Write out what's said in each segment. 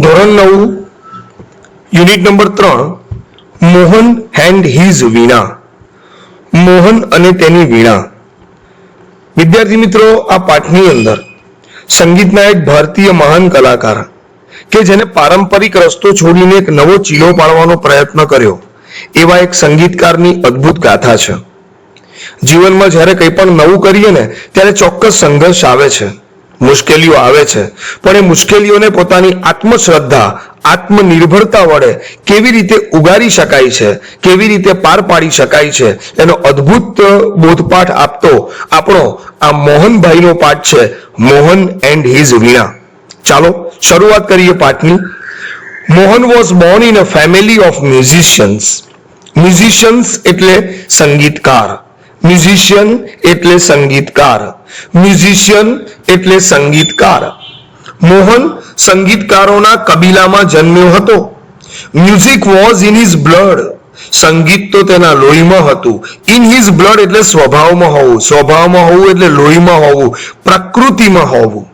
ધોરણ 9 unit number 3 Mohan and his veena. Mohan અને તેની વીણા. વિદ્યાર્થી મિત્રો, આ પાઠની અંદર સંગીતના એક ભારતીય મહાન કલાકાર કે જેને પારંપરિક રસ્તો છોડીને એક નવો ચીલો પાડવાનો પ્રયત્ન કર્યો એવા એક સંગીતકારની અદ્ભુત ગાથા છે. જીવનમાં જ્યારે કંઈ પણ નવું કરીએ ને ત્યારે ચોક્કસ સંઘર્ષ આવે છે, મુશ્કેલીઓ આવે છે, પણ એ મુશ્કેલીઓને પોતાની આત્મશ્રદ્ધા, આત્મનિર્ભરતા વડે કેવી રીતે ઉગારી શકાય છે, કેવી રીતે પાર પાડી શકાય છે, એનો અદ્ભુત બોધપાઠ આપતો આપણો આ મોહનભાઈનો પાઠ છે, મોહન એન્ડ હિઝ વીણા. ચાલો શરૂઆત કરીએ પાઠની. Mohan was born in a family of musicians. Musicians એટલે સંગીતકાર, મ્યુઝિશિયન એટલે સંગીતકાર, મ્યુઝિશિયન એટલે સંગીતકાર. મોહન સંગીતકારોના કબીલામાં જન્મ્યો હતો. Music was in his blood. સંગીત તો તેના લોહીમાં હતું. ઇન હિઝ બ્લડ એટલે સ્વભાવમાં હોવું, સ્વભાવમાં હોવું એટલે લોહીમાં હોવું, પ્રકૃતિમાં હોવું.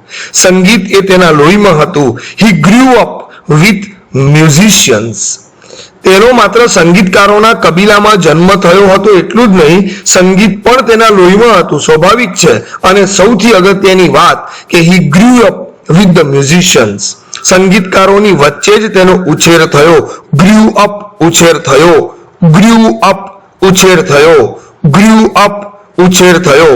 સંગીત એ તેના લોહીમાં હતું. હી ગ્રુ અપ વિથ મ્યુઝિશિયન્સ. તેનો માત્ર સંગીતકારોના કબીલામાં જન્મ થયો હતો એટલું જ નહીં, સંગીત પણ તેના લોહીમાં હતું, સ્વાભાવિક છે. અને સૌથી અગત્યની વાત કે he grew up with the musicians. સંગીતકારોની વચ્ચે જ તેનો ઉછેર થયો. ગ્રુ અપ ઉછેર થયો, ગ્રુ અપ ઉછેર થયો, ગ્રુ અપ ઉછેર થયો.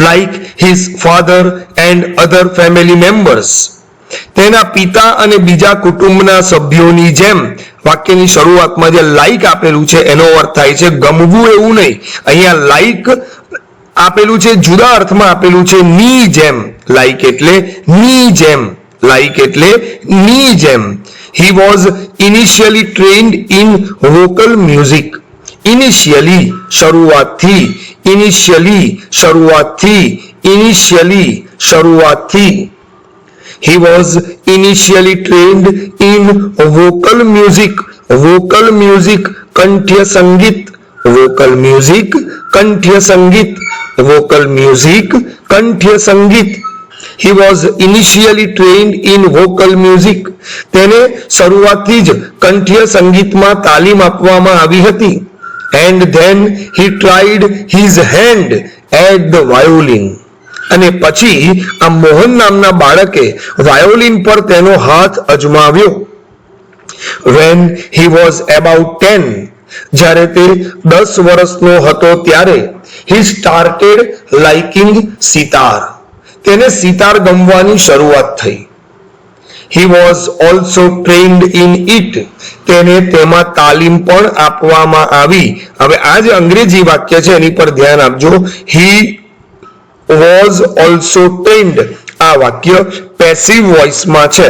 Like his father and other family members. તેના પિતા અને બીજા કુટુંબના સભ્યોની જેમ. વાક્યની શરૂઆતમાં જે લાઈક આપેલું છે એનો અર્થ થાય છે ગમવું એવું નહીં. અહીંયા લાઈક આપેલું છે, જુદા અર્થમાં આપેલું છે ની જેમ. લાઈક એટલે ની જેમ, લાઈક એટલે ની જેમ. He was initially trend in vocal music. Initially શરૂઆતથી, ઇનિશિયલી શરૂઆતથી, ઇનિશિયલી શરૂઆતથી. He was initially trained in vocal music. Vocal music કંઠ્ય સંગીત, vocal music કંઠ્ય સંગીત, vocal music કંઠ્ય સંગીત. He was initially trained in vocal music. તેને શરૂઆતથી જ કંઠ્ય સંગીતમાં તાલીમ આપવામાં આવી હતી. And then he tried his hand at the violin. અને પછી આ મોહન નામના બાળકે વાયોલિન પર તેનો હાથ અજમાવ્યો. When he was about 10, જ્યારે તે 10 વર્ષનો હતો ત્યારે he started liking sitar. તેને સિતાર ગમવાની શરૂઆત થઈ. He was also trained in it. તેને તેમાં તાલીમ પણ આપવામાં આવી. હવે આ જે અંગ્રેજી વાક્ય છે એની પર ધ્યાન આપજો. he was also trained. આ વાક્ય પેસિવ વોઇસમાં છે.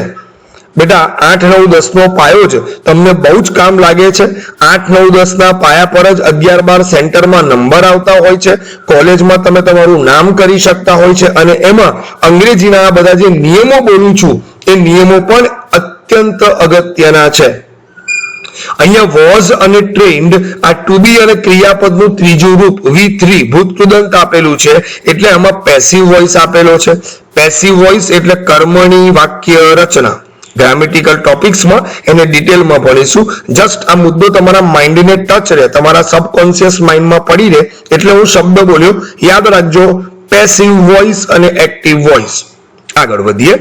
બેટા 8, 9, 10 નો પાયો જ તમને બહુ જ કામ લાગે છે. 8, 9, 10 ના પાયા પર જ 11, 12 સેન્ટરમાં નંબર આવતા હોય છે. કોલેજમાં તમે તમારું નામ કરી શકતા હોય છે. અને એમાં અંગ્રેજીના આ બધા જે નિયમો બોલું છું એ નિયમો પણ અત્યંત અગત્યના છે. અહીંયા વોઝ અને ટ્રેન્ડ આ ટુ બી અને ક્રિયાપદનું ત્રીજું રૂપ V3 ભૂતકૃદંત આપેલું છે એટલે આમાં પેસિવ વોઇસ આપેલો છે. પેસિવ વોઇસ એટલે કર્મણી વાક્ય રચના. ગ્રામેટિકલ ટોપિક્સમાં એને ડિટેલમાં ભણીશું. જસ્ટ આ મુદ્દો તમારા માઇન્ડને ટચ રહે, તમારા સબકોન્શિયસ માઇન્ડમાં પડી રહે એટલે હું શબ્દ બોલ્યો. યાદ રાખજો, પેસિવ વોઇસ અને એક્ટિવ વોઇસ. આગળ વધીએ.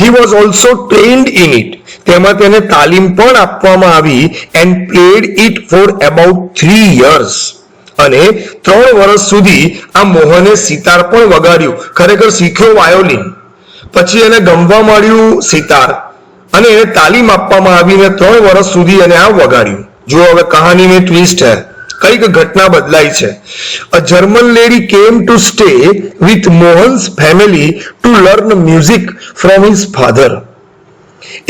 He was also trained in it. તેમાં તેને તાલીમ પણ આપવામાં આવી. and played it for about 3 years. અને 3 વર્ષ સુધી આ મોહને સિતાર પણ વગાડ્યું. ખરેખર શીખ્યો વાયોલિન, પછી એને ગમવા માંડ્યું સિતાર અને એને તાલીમ આપવામાં આવી ને 3 વર્ષ સુધી એને આ વગાડ્યું. જો હવે કહાનીની ટ્વિસ્ટ હે, કઈક ઘટના બદલાઈ છે. A German lady came to stay with Mohan's family to learn music from his father.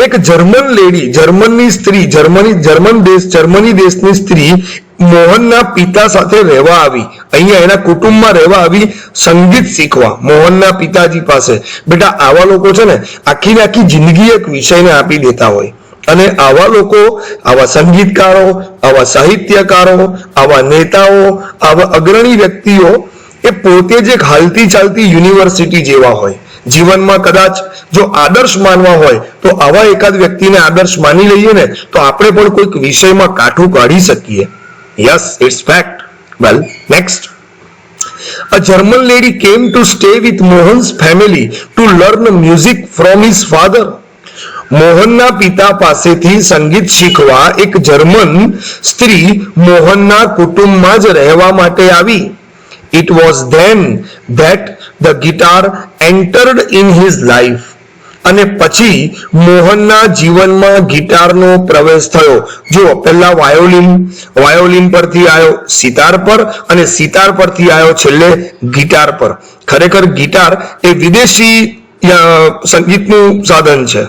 એક જર્મન લેડી, જર્મનની સ્ત્રી, જર્મની દેશની સ્ત્રી મોહનના પિતા સાથે રહેવા આવી. અહીંયા એના કુટુંબમાં રહેવા આવી સંગીત શીખવા મોહનના પિતાજી પાસે. બેટા આવા લોકો છે ને આખી આખી જિંદગી એક વિષયને આપી દેતા હોય. અને આવા લોકો, આવા સંગીતકારો, આવા સાહિત્યકારો, આવા નેતાઓ, આવા અગ્રણી વ્યક્તિઓ એ પોતે જ એક હાલતી ચાલતી યુનિવર્સિટી જેવા હોય. જીવનમાં કદાચ જો આદર્શ માનવા હોય તો આવા એકાદ વ્યક્તિને આદર્શ માની લઈએ ને તો આપણે પણ કોઈક વિષયમાં કાઠું કાઢી શકીએ. Yes, it's fact. Well, next. A German lady came to stay with Mohan's family to learn music from his father. મોહનના પિતા પાસેથી સંગીત શીખવા એક જર્મન સ્ત્રી મોહનના કુટુંબમાં જ રહેવા માટે આવી. It was then that the guitar entered in his life. અને પછી મોહનના જીવનમાં ગિટારનો પ્રવેશ થયો. જો પહેલા વાયોલિન પરથી આવ્યો સિતાર પર અને સિતાર પરથી આવ્યો છેલ્લે ગિટાર પર. ખરેખર ગિટાર એ વિદેશી સંગીતનું સાધન છે.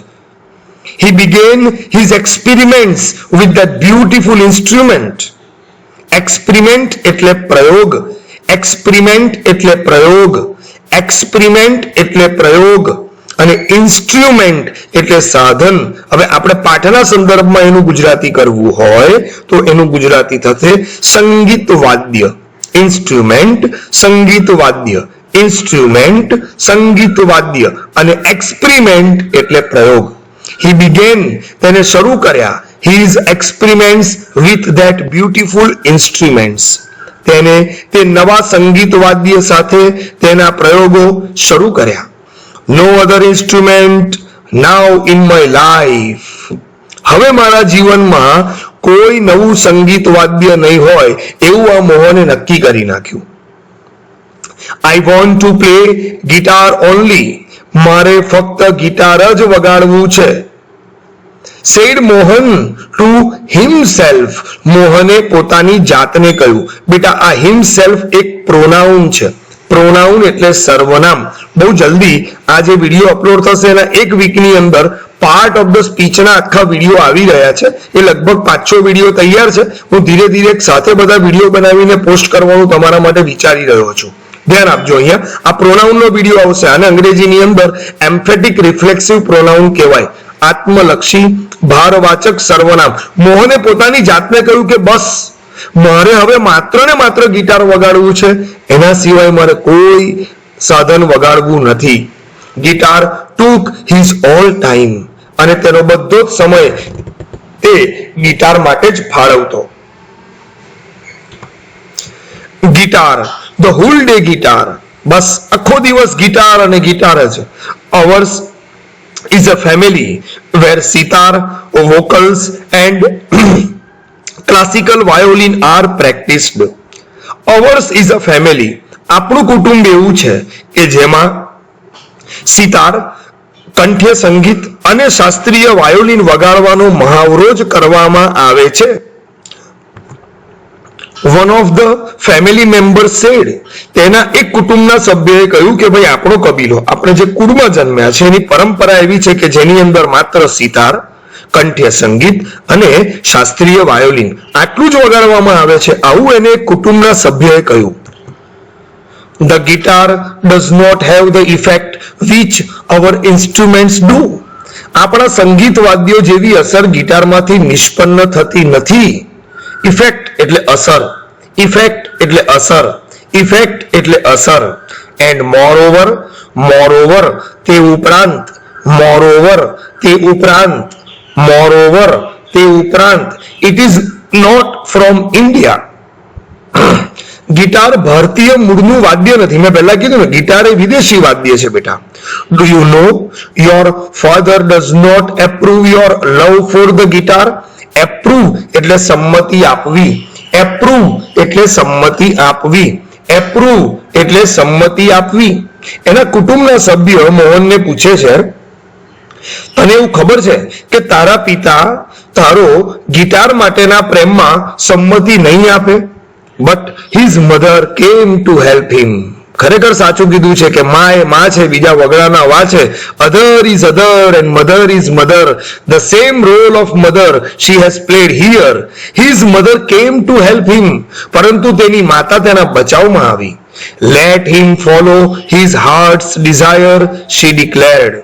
He began his experiments with that beautiful instrument. Experiment એટલે પ્રયોગ, experiment એટલે પ્રયોગ, experiment એટલે પ્રયોગ અને ઇન્સ્ટ્રુમેન્ટ એટલે સાધન. હવે આપણે પાઠના સંદર્ભમાં એનું ગુજરાતી કરવું હોય તો એનું ગુજરાતી થશે સંગીત વાદ્ય. ઇન્સ્ટ્રુમેન્ટ સંગીત વાદ્ય, ઇન્સ્ટ્રુમેન્ટ સંગીત વાદ્ય અને એક્સપેરિમેન્ટ એટલે પ્રયોગ. He began, તેને શરૂ કર્યા, his experiments with that beautiful instruments. તેને તે નવા સંગીત વાદ્ય સાથે તેના પ્રયોગો શરૂ કર્યા. No other instrument now in my life. હવે મારા જીવનમાં કોઈ નવું સંગીત વાદ્ય નહીં હોય એવું આ મોહને નક્કી કરી નાખ્યું. I want to play guitar only. મારે ફક્ત ગિટાર જ વગાડવું છે. said Mohan to himself. મોહને પોતાની જાતને કહ્યું. બેટા આ himself એક પ્રોનાઉન છે. પ્રોનાઉન એટલે સર્વનામ. બહુ જલ્દી આ જે વિડીયો અપલોડ થશે એના એક વીકની અંદર પાર્ટ ઓફ ધ સ્પીચના આખા વિડીયો આવી રહ્યા છે. એ લગભગ 5-6 વિડીયો તૈયાર છે. હું ધીરે ધીરે સાથે બધા વિડીયો બનાવીને પોસ્ટ કરવાનું તમારા માટે વિચારી રહ્યો છું. ધ્યાન આપજો. અહીંયા આ પ્રોનાઉનનો વિડીયો આવશે અને અંગ્રેજીની અંદર એમ્ફેટિક રિફ્લેક્સિવ પ્રોનાઉન કહેવાય. આત્મલક્ષી ભારવાચક સર્વનામ. મોહને પોતાની જાતને કહ્યું કે બસ મારે હવે માત્ર ને માત્ર ગિટાર વગાડવું છે, એના સિવાય મારે કોઈ સાધન વગાડવું નથી. Guitar took his all time. અને તેનો બધો જ સમય તે ગિટાર માટે જ ફાળવતો. Guitar, the whole day guitar. બસ આખો દિવસ ગિટાર અને ગિટાર જ. Ours is a family where sitar, vocals and classical violin are practiced. Ours is a family. આપણું કુટુંબ એવું છે કે જેમાં સિતાર, કંઠ્ય સંગીત અને શાસ્ત્રીય વાયોલિન વગાડવાનો મહાવરો જ કરવામાં આવે છે. One of the family members said. તેના એક કુટુંબના સભ્યએ કહ્યું કે ભાઈ આપણો કબીલો, આપણે જે કુળમાં જન્મ્યા છે એની પરંપરા એવી છે કે જેની અંદર માત્ર સિતાર, કંઠ્ય સંગીત અને શાસ્ત્રીય વાયોલિન આટલું જ વગાડવામાં આવે છે. આવું એને એક કુટુંબના સભ્યએ કહ્યું. The guitar does not have the effect which our instruments do. આપણા સંગીત વાદ્યો જેવી અસર ગિટારમાંથી નિષ્પન્ન થતી નથી. ઇફેક્ટ એટલે અસર, ઇફેક્ટ એટલે અસર, ઇફેક્ટ એટલે અસર. એન્ડ મોરઓવર તે ઉપરાંત, મોરઓવર તે ઉપરાંત, મોરઓવર તે ઉપરાંત it is not from India. Guitar ભારતીય મૂળનું વાદ્ય નથી. મેં પહેલા કીધું ને ગિટાર એ વિદેશી વાદ્ય છે બેટા. Do you know your father does not approve your love for the guitar. Approve એટલે સંમતિ આપવી, એપ્રુવ એટલે સંમતિ આપવી, એપ્રુવ એટલે સંમતિ આપવી. એના કુટુંબના સભ્ય મોહનને પૂછે છે તને એવું ખબર છે કે તારા પિતા તારો ગિટાર માટેના પ્રેમમાં સંમતિ નહીં આપે? But his mother came to help him. ખરેખર સાચું કીધું છે કે માં એ માં છે, બીજા વગડાના વા છે. Other is other and mother is mother. The same role of mother she has played here. His mother came to help him. પરંતુ તેની માતા તેના બચાવમાં આવી. Let him follow his heart's desire, she declared.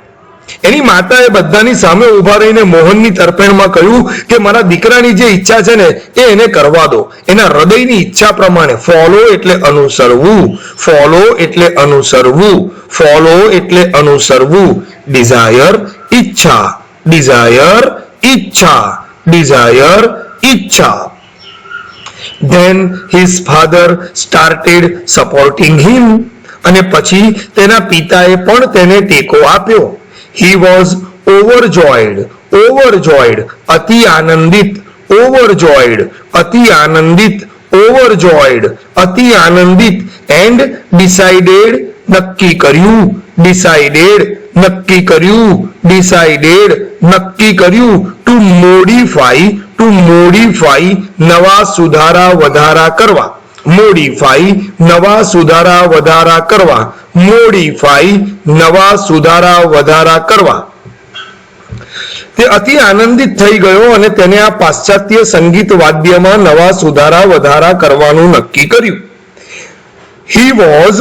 એની માતાએ બધાની સામે ઉભા રહીને મોહનની તરફેણમાં કહ્યું કે મારા દીકરાની જે ઈચ્છા છે ને એ એને કરવા દો. એના હૃદયની ઈચ્છા પ્રમાણે. ફોલો એટલે અનુસરવું, ફોલો એટલે અનુસરવું, ફોલો એટલે અનુસરવું. ડિઝાયર ઈચ્છા, ડિઝાયર ઈચ્છા, ડિઝાયર ઈચ્છા. Then his father started supporting him. અને પછી તેના પિતાએ પણ તેને ટેકો આપ્યો. He was overjoyed, overjoyed, અતિ આનંદિત, overjoyed, અતિ આનંદિત, overjoyed, અતિ આનંદિત, and decided, નક્કી કર્યું, decided, નક્કી કર્યું, decided, નક્કી કર્યું, to modify, નવા સુધારા વધારા કરવા. modify, નવા સુધારા વધારા કરવા. modify, નવા સુધારા વધારા કરવા. તે અતિ આનંદિત થઈ ગયો અને તેને આ પાશ્ચાત્ય સંગીત વાદ્યમાં નવા સુધારા વધારા કરવાનું નક્કી કર્યું. He was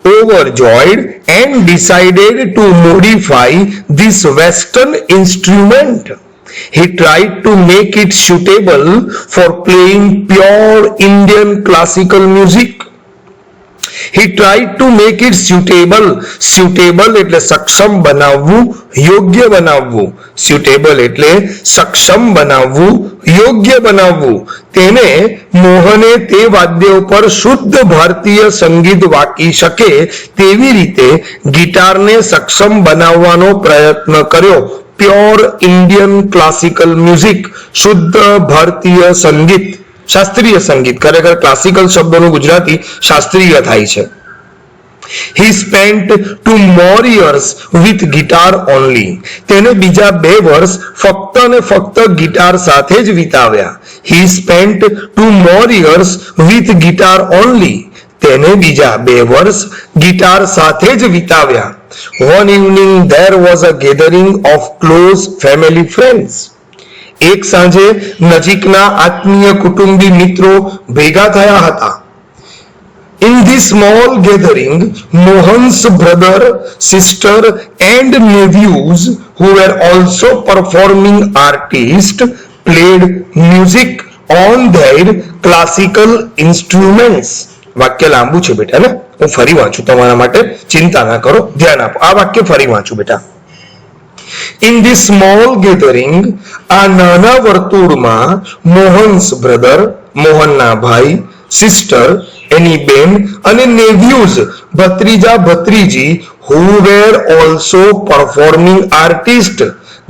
overjoyed and decided to modify this Western instrument. He tried to make it suitable for playing pure Indian classical music. He tried to make it suitable. Suitable એટલે સક્ષમ બનાવવું, યોગ્ય બનાવવું. Suitable એટલે સક્ષમ બનાવવું, યોગ્ય બનાવવું. તેને મોહને તે વાદ્ય ઉપર શુદ્ધ ભારતીય સંગીત વાકી શકે તેવી રીતે ગિટારને સક્ષમ બનાવવાનો પ્રયત્ન કર્યો. પ્યોર ઇન્ડિયન ક્લાસિકલ મ્યુઝિક, શુદ્ધ ભારતીય સંગીત, શાસ્ત્રીય સંગીત. ખરેખર ક્લાસિકલ શબ્દનું ગુજરાતી શાસ્ત્રીય થાય છે. He spent 2 more years with guitar only. તેને બીજા 2 વર્ષ ફક્ત અને ફક્ત ગિટાર સાથે જ વિતાવ્યા. He spent 2 more years with guitar only. તેને બીજા 2 વર્ષ ગિટાર સાથે જ વિતાવ્યા. One evening there was a gathering of close family friends. એક સાંજે નજીકના આત્મીય કુટુંબી મિત્રો ભેગા થયા હતા. In this small gathering, Mohan's brother, sister and nephews, who were also performing artists, played music on their classical instruments. વાક્ય લાંબુ છે બેટા ને, હું ફરી વાંચું તમારા માટે, ચિંતા ના કરો, ધ્યાન આપો. આ વાક્ય ફરી વાંચું બેટા. In this small gathering, આ નાના વર્તુળમાં મોહન્સ બ્રધર, મોહનના ભાઈ, સિસ્ટર એની બેન અને નેવ્યુઝ ભત્રીજા ભત્રીજી, who were also performing artists,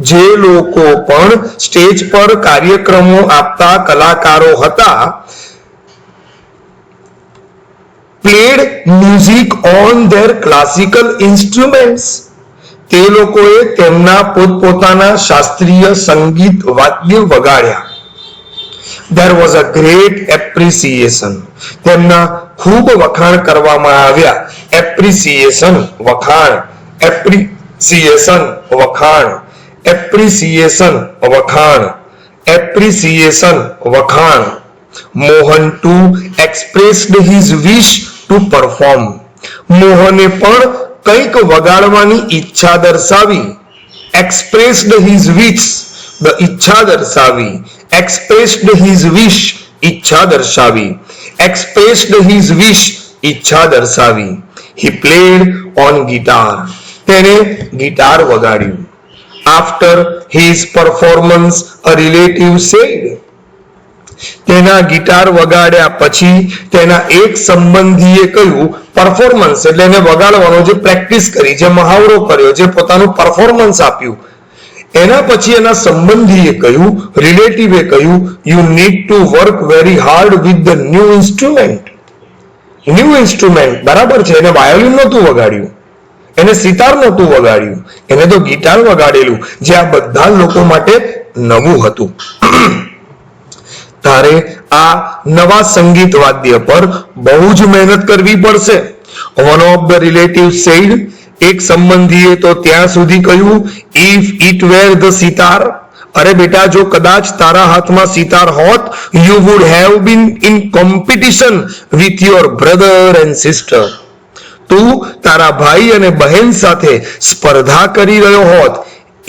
જે લોકો પણ સ્ટેજ પર કાર્યક્રમો આપતા કલાકારો હતા, played music on their classical instruments. તે લોકોએ તેમના પોતપોતાના શાસ્ત્રીય સંગીત વાદ્ય વગાડ્યા. There was a great appreciation. તેમના ખૂબ વખાણ કરવામાં આવ્યા. Appreciation વખાણ, appreciation વખાણ, appreciation વખાણ, appreciation વખાણ. Mohan too expressed his wish to perform. મોહને પણ કંઈક વગાડવાની ઈચ્છા દર્શાવી. Expressed his wish, ઈચ્છા દર્શાવી. Expressed his wish, ઈચ્છા દર્શાવી. Expressed his wish, ઈચ્છા દર્શાવી. He played on guitar. તેને ગિટાર વગાડ્યું. After his performance, a relative said. તેના ગિટાર વગાડ્યા પછી તેના એક સંબંધીએ કહ્યું, પરફોર્મન્સ એટલે એને વગાડવાનો જે પ્રેક્ટિસ કરી, જે મહાવરો કર્યો, જે પોતાનું પરફોર્મન્સ આપ્યું, એના પછી એના સંબંધીએ કહ્યું, રિલેટિવે કહ્યું, you need to work very hard with the new instrument. New instrument બરાબર છે, એને વાયોલિન નહોતું વગાડ્યું, એને સિતાર નહોતું વગાડ્યું, એને તો ગિટાર વગાડેલું, જે આ બધા લોકો માટે નવું હતું. તારે આ નવા સંગીત વાદ્ય પર બહુ જ મહેનત કરવી પડશે. One of the relatives said. એક સંબંધીએ તો ત્યાં સુધી કહ્યું, if it were the sitar, અરે બેટા જો કદાચ તારા હાથમાં સિતાર હોત, you would have been in competition with your brother and sister. તું તારા ભાઈ અને બહેન સાથે સ્પર્ધા કરી રહ્યો હોત,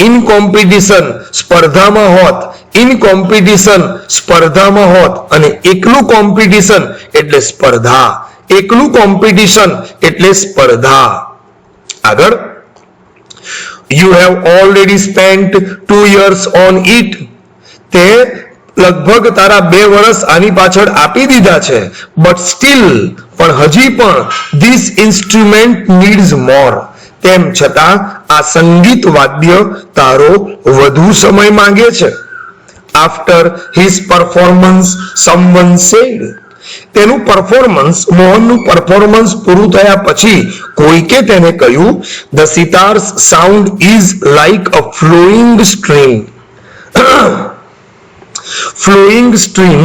ઇન કોમ્પિટિશન સ્પર્ધામાં હોત, ઇન કોમ્પિટિશન સ્પર્ધામાં હોત, અને એકલું કોમ્પિટિશન એટલે સ્પર્ધા, એકલું કોમ્પિટિશન એટલે સ્પર્ધા. આગળ, you have already spent 2 years on it. તે લગભગ તારા 2 વર્ષ આની પાછળ આપી દીધા છે. બટ સ્ટીલ, પણ હજી પણ, ધીસ ઇન્સ્ટ્રુમેન્ટ નીડ્સ મોર. તેમ છતાં આ સંગીત વાદ્ય તારો વધુ સમય માંગે છે. After his performance someone said. તેનું પરફોર્મન્સ, મોહનનું પરફોર્મન્સ પૂરું થયા પછી કોઈકે તેને કહ્યું, the sitar's sound is like a flowing stream. Flowing stream,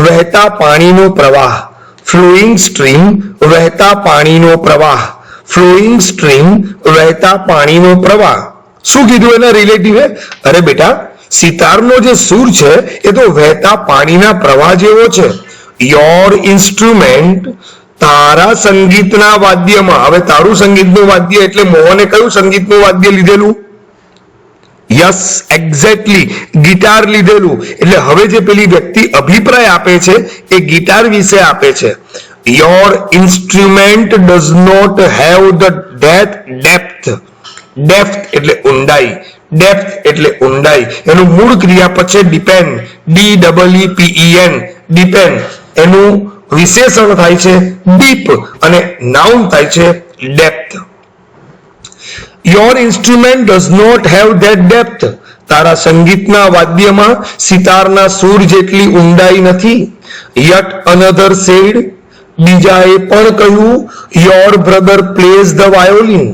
વહેતા પાણીનો પ્રવાહ. ફ્લોઈંગ સ્ટ્રીમ, વહેતા પાણીનો પ્રવાહ. ફ્લોઈંગ સ્ટ્રીમ, વહેતા પાણીનો પ્રવાહ. શું કીધું એના રિલેટિવે? અરે બેટા, સિતારનો જે સૂર છે એ તો વહેતા પાણીના પ્રવાહ જેવો છે. યોર ઇન્સ્ટ્રુમેન્ટ, તારા સંગીતના વાદ્યમાં. હવે તારું સંગીતનું વાદ્ય એટલે મોહને કયું સંગીતનું વાદ્ય લીધેલું? યસ, એક્ઝેક્ટલી, ગિટાર લીધેલું. એટલે હવે જે પેલી વ્યક્તિ અભિપ્રાય આપે છે એ ગિટાર વિશે આપે છે. Your instrument does not have the depth. Depth એટલે ઊંડાઈ, ડેપ્થ એટલે ઊંડાઈ. એનું મૂળ ક્રિયાપદ છે ડિપેન્ડ, DEEPEN, ડિપેન્ડ. એનું વિશેષણ થાય છે ડીપ અને નાઉન થાય છે depth. Your instrument does not have that depth. તારા સંગીતના વાદ્યમાં સિતારના સૂર જેટલી ઊંડાઈ નથી. યટ અનધર સેડ, બીજાએ પણ કહ્યું, your brother plays the violin.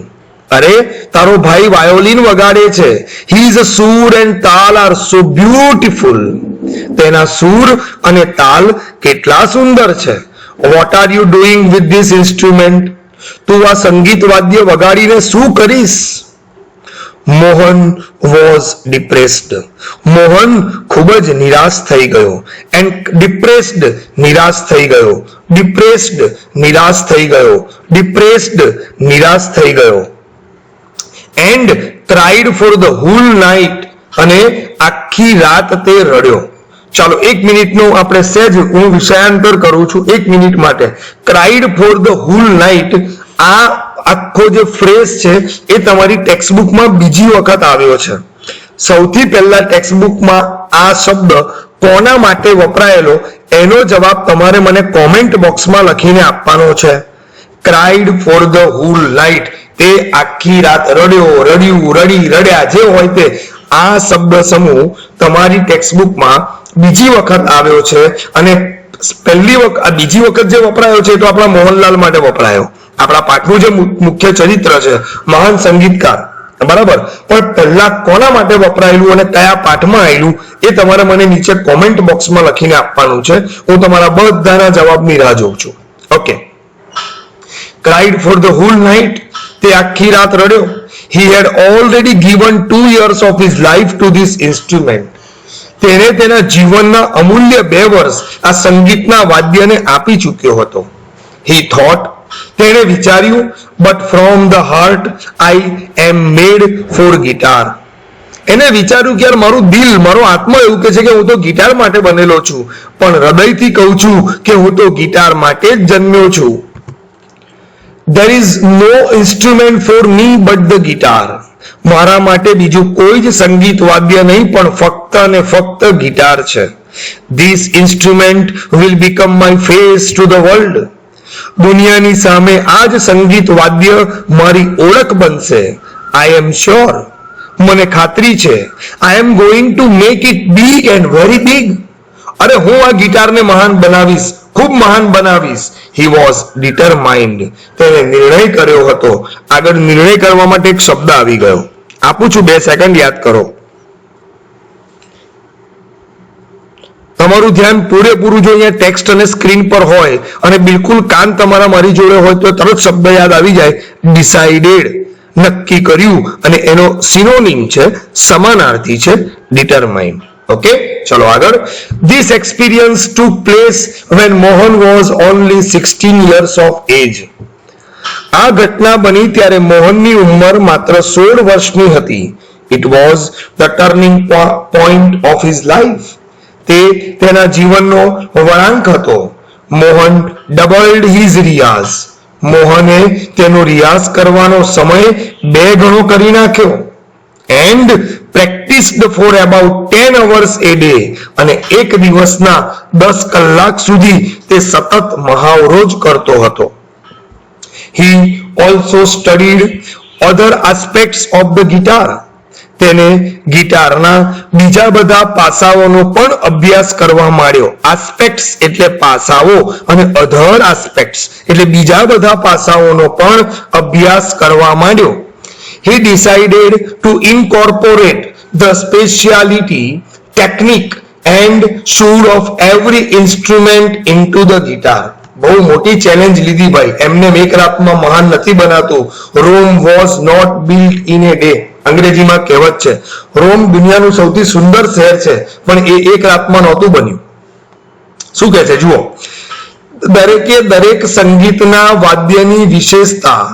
અરે, તારો ભાઈ વાયોલિન વગાડે છે. હિઝ સૂર એન્ડ તાલ આર સો બ્યુટીફુલ. તેના સૂર અને તાલ કેટલા સુંદર છે. What are you doing with this instrument? તું આ સંગીત વાદ્ય વગાડીને શું કરીશ? Mohan was depressed. મોહન ખૂબ જ નિરાશ થઈ ગયો. એન્ડ ડિપ્રેસ્ડ, નિરાશ થઈ ગયો. ડિપ્રેસ્ડ, નિરાશ થઈ ગયો. ડિપ્રેસ્ડ, નિરાશ થઈ ગયો. And cried for the whole night. અને આખી રાત તે રડ્યો. ચાલો 1 મિનિટનું આપણે સહેજ હું વિષયાંતર કરું છું 1 મિનિટ માટે. Cried for the whole night, આ આખો જે ફ્રેઝ છે એ તમારી ટેક્સ્ટબુકમાં બીજી વખત આવ્યો છે. સૌથી પહેલા ટેક્સ્ટબુકમાં આ શબ્દ કોના માટે વપરાયેલો એનો જવાબ તમારે મને કોમેન્ટ બોક્સમાં લખીને આપવાનો છે. Cried for the whole night, તે આખી રાત રડ્યો, રડ્યું, રડી, રડ્યા, જે હોય તે. આ શબ્દ સમૂહ તમારી ટેક્સ્ટબુકમાં બીજી વખત આવ્યો છે. અને પહેલી વખત, આ બીજી વખત જે વપરાયો છે તો આપણા મોહનલાલ માટે વપરાયો. આપણા પાઠનું જે મુખ્ય ચરિત્ર છે, મહાન સંગીતકાર, બરાબર. પણ પહેલા કોના માટે વપરાયેલું અને કયા પાઠમાં આવેલું એ તમારે મને નીચે કોમેન્ટ બોક્સમાં લખીને આપવાનું છે. હું તમારા બધાના જવાબની રાહ જોઉં છું. Okay. Cried for the whole night, તે આખી રાત રડ્યો. He had already given 2 years of his life to this instrument. તેને તેના જીવનના અમૂલ્ય 2 વર્ષ આ સંગીતના વાદ્યને આપી ચૂક્યો હતો. He thought, તેણે વિચાર્યું, but from the heart I am made for guitar. એને વિચાર્યું કે યાર મારું દિલ, મારો આત્મા એવું કહે છે કે હું તો ગિટાર માટે બનેલો છું, પણ હૃદયથી કહું છું કે હું તો ગિટાર માટે જ જન્મ્યો છું. There is no instrument for me but the guitar. મારા માટે બીજું કોઈ જ સંગીત વાદ્ય નહીં, પણ ફક્ત અને ફક્ત ગિટાર છે. This instrument will become my face to the world. દુનિયાની સામે આ જ સંગીત વાદ્ય મારી ઓળખ બનશે. I am sure. મને ખાતરી છે. I am going to make it big and very big. અરે હું આ ગિટારને મહાન બનાવીશ, ખૂબ મહાન બનાવીશ. He was determined. તેને નિર્ણય કર્યો હતો. આગળ નિર્ણય કરવા માટે એક શબ્દ આવી ગયો. આપું છું 2 સેકન્ડ, યાદ કરો. તમારું ધ્યાન પૂરેપૂરું જો અહીંયા ટેક્સ્ટ અને સ્ક્રીન પર હોય અને બિલકુલ કાન તમારા મારી જોડે હોય તો તરત શબ્દ યાદ આવી જાય. ડિસાઇડેડ, નક્કી કર્યું. અને એનો સિનોનિમ છે, સમાનાર્થી છે ડિટરમાઇન્ડ. ઓકે, ચલો આગળ. This experience took place when Mohan was only 16 years of age. આ ઘટના બની ત્યારે મોહનની ઉંમર માત્ર 16 વર્ષની હતી. It was the turning point of his life. તે તેના જીવનનો વળાંક હતો. Mohan doubled his riyaz. મોહને તેનો રિયાઝ કરવાનો સમય 2 ગણો કરી નાખ્યો. And practised for about 10 hours a day. અને એક દિવસના 10 કલાક સુધી તે સતત મહાવરો જ કરતો હતો. He also studied other aspects of the guitar. તેને ગિટારના બીજા બધા પાસાઓનો પણ અભ્યાસ કરવા માંડ્યો. આસ્પેક્ટ્સ એટલે પાસાઓ અને અધર આસ્પેક્ટ્સ એટલે બીજા બધા પાસાઓનો પણ અભ્યાસ કરવા માંડ્યો. He decided to incorporate the speciality, technique and suit of every instrument into the guitar. બહુ મોટી ચેલેન્જ લીધી ભાઈ. એમને એક રાતમાં મહાન નથી બનાતું. Rome was not built in a day. અંગ્રેજીમાં કહેવત છે, રોમ દુનિયાનું સૌથી સુંદર શહેર છે, પણ એ એક રાતમાં નહોતું બન્યું. શું કહે છે જુઓ. દરેકે દરેક સંગીતના વાદ્યની વિશેષતા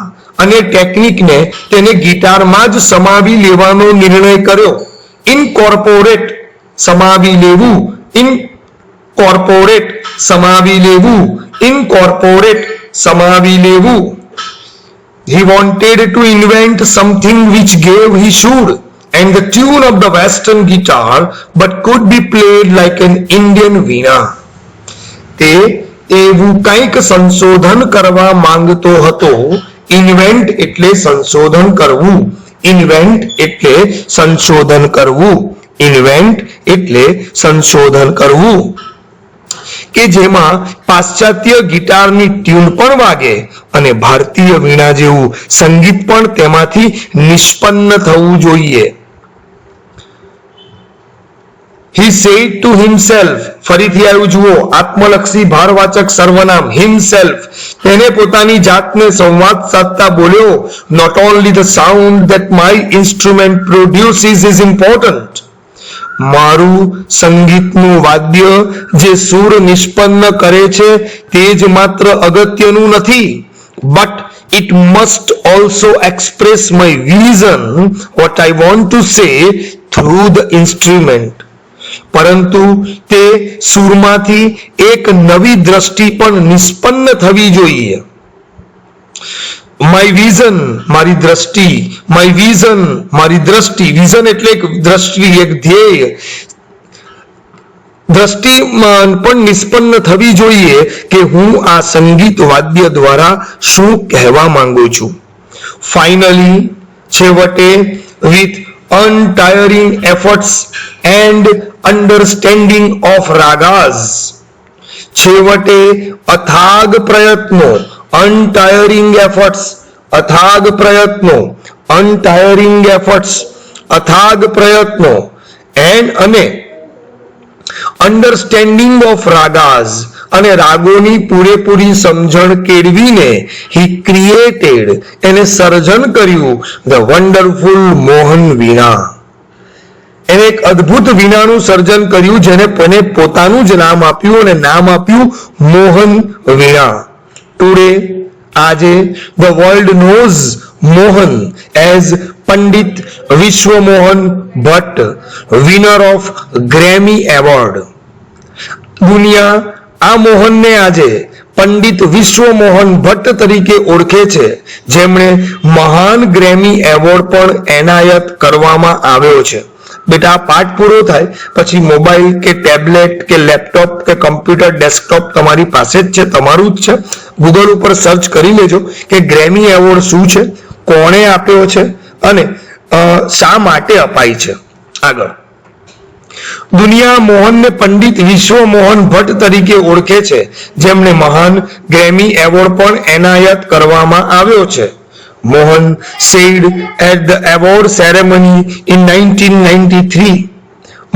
અને ટેકનિકને તેને ગિટારમાં જ સમાવી લેવાનો નિર્ણય કર્યો. ઇનકોર્પોરેટ સમાવી લેવું, ઇનકોર્પોરેટ સમાવી લેવું, ઇનકોર્પોરેટ સમાવી લેવું. He wanted to invent something which gave his suit and the tune of the western guitar but could be played like an Indian veena. તે એવું કંઈક સંશોધન કરવા માંગતો હતો. ઇન્વેન્ટ એટલે સંશોધન કરવું. ઇન્વેન્ટ એટલે સંશોધન કરવું. ઇન્વેન્ટ એટલે સંશોધન કરવું કે જેમાં પાશ્ચાત્ય ગિટારની ટ્યુન પણ વાગે અને ભારતીય વીણા જેવું સંગીત પણ તેમાંથી નિષ્પન્ન થવું જોઈએ. He said to himself. ફરીથી આવ્યું જુઓ, આત્મલક્ષી ભારવાચક સર્વનામ himself. તેને પોતાની જાતને સંવાદ સાધતા બોલ્યો, not only the sound that my instrument produces is important. મારું સંગીતનું વાદ્ય જે સૂર નિષ્પન્ન કરે છે તે જ માત્ર અગત્યનું નથી, but it must also express my vision, what I want to say through the instrument. પરંતુ તે સૂરમાંથી એક નવી દ્રષ્ટિ પણ નિષ્પન્ન થવી જોઈએ. માય વિઝન મારી દ્રષ્ટિ, માય વિઝન મારી દ્રષ્ટિ. વિઝન એટલે એક દ્રષ્ટિ, એક ધ્યેય. દ્રષ્ટિ પણ નિષ્પન્ન થવી જોઈએ કે હું આ સંગીત વાદ્ય દ્વારા શું કહેવા માંગુ છું. ફાઇનલી છેવટે with untiring efforts and understanding of ragas. છેવટે અથાગ પ્રયત્નો, untiring efforts, અથાગ પ્રયત્નો, untiring efforts, અથાગ પ્રયત્નો અને understanding of ragas અને રાગોની પૂરેપૂરી સમજણ કેળવીને he created એને સર્જન કર્યું the wonderful મોહન વીણા. એને એક અદ્ભુત વીણાનું સર્જન કર્યું જેને પોતાનું જ નામ આપ્યું અને નામ આપ્યું મોહન વીણા. ટુડે આજે the world knows Mohan as Pandit Vishwa Mohan Bhatt, winner of Grammy Award. દુનિયા આ મોહનને આજે પંડિત વિશ્વમોહન ભટ્ટ તરીકે ઓળખે છે, જેમણે મહાન ગ્રેમી એવોર્ડ પણ એનાયત કરવામાં આવ્યો છે. બેટા આ પાઠ પૂરો થાય પછી મોબાઈલ કે ટેબ્લેટ કે લેપટોપ કે કમ્પ્યુટર ડેસ્કટોપ તમારી પાસે જ છે, તમારું જ છે. ગૂગલ ઉપર સર્ચ કરી લેજો કે ગ્રેમી એવોર્ડ શું છે, કોણે આપ્યો છે અને શા માટે અપાય છે. આગળ દુનિયા મોહનને પંડિત વિશ્વમોહન ભટ્ટ તરીકે ઓળખે છે, જેમને મહાન ગ્રેમી એવોર્ડ પણ એનાયત કરવામાં આવ્યો છે. Mohan said at the award ceremony in 1993.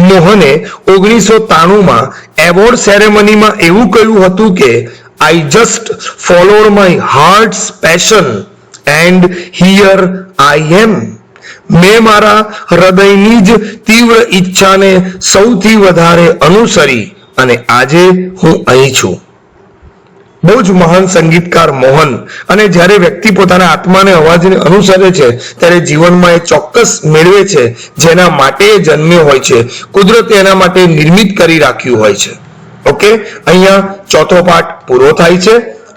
મોહને 1993માં એવોર્ડ સેરેમનીમાં એવું કહ્યું હતું કે I just followed my heart's passion and here I am. મેં મારા હૃદયની જ તીવ્ર ઈચ્છાને સૌથી વધારે અનુસરી અને આજે હું અહીં છું. બહુ જ મહાન સંગીતકાર મોહન, અને જ્યારે વ્યક્તિ પોતાના આત્માને અવાજને અનુસરે છે ત્યારે જીવનમાં એ ચોક્કસ મેળવે છે જેના માટે એ જન્મ્યો હોય છે, કુદરતે એના માટે નિર્મિત કરી રાખ્યું હોય છે. ઓકે, અહીંયા ચોથો પાઠ પૂરો થાય છે.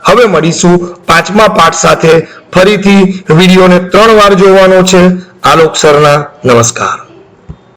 હવે મળીશું પાંચમા પાઠ સાથે. ફરીથી વિડીયોને 3 વાર જોવાનો છે. આલોક સરના નમસ્કાર.